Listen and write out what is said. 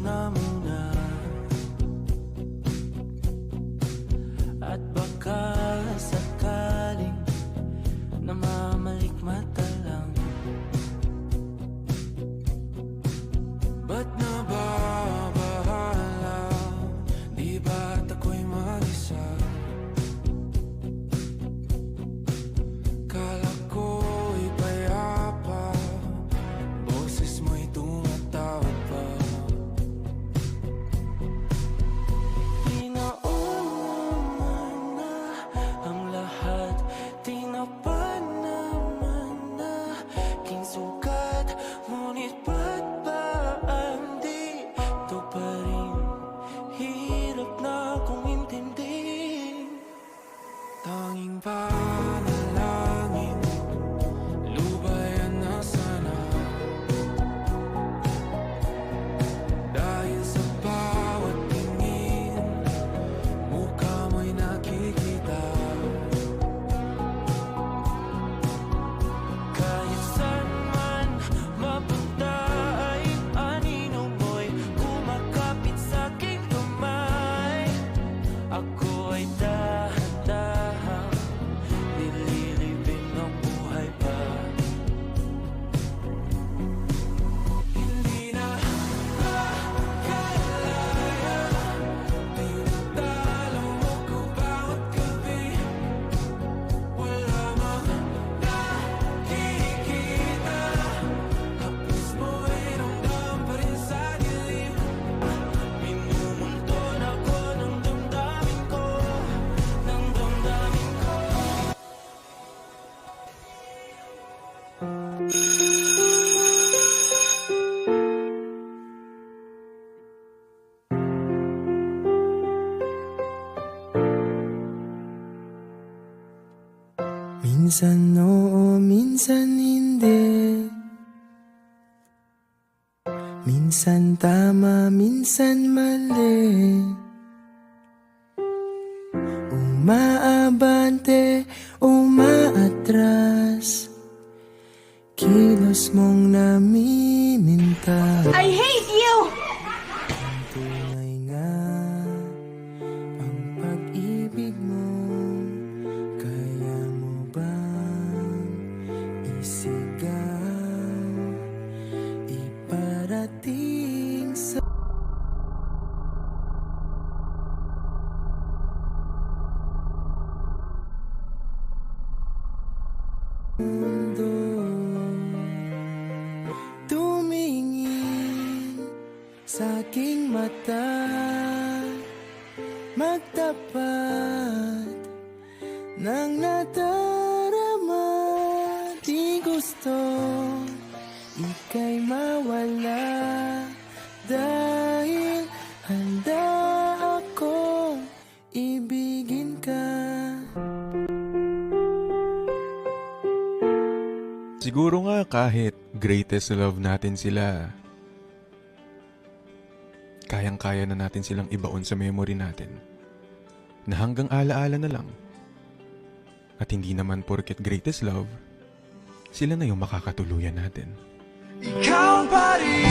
na muna. At baka sakaling namamalikmata lang. Ba't nababahala? Di ba't ako'y mag-isa? Kala ko'y payapa, boses mo'y tumatawag pa. Di naman na ang lahat, tinapan naman na king sukat. Ngunit ba't ba di ito pa rin? Hirap na kong intindihin. Tanging panalangin, lubayan na sana. Dahil sa bawat tingin, mukha mo'y nakikita. Kahit saan man mapunta ay anino mo'y kumakapit sa'king kamay. Ako ay dahan-dahang nililibing ng buhay pa. Hindi na makalaya, tinatalo mo ko bawat gabi. Wala mang nakikita, hapis mo'y ramdam pa rin sa dilim. Minumulton ako ng damdamin ko, ng damdamin ko. Minsan oo, minsan hindi. Minsan tama, minsan mali. Umaabante, umaatras, kilos mong namiminta. I hate you! Tunay nga ang pag-ibig mo, kaya mo bang isigaw, iparating sa mundo. Tumingin sa aking mata, magtapat ng nadarama. Di gusto ika'y mawala, dahil handa akong ibigin ka. Siguro nga kahit greatest love natin sila, kayang-kaya na natin silang ibaon sa memory natin na hanggang alaala na lang. At hindi naman porket greatest love, sila na yung makakatuluyan natin. Ikaw pa rin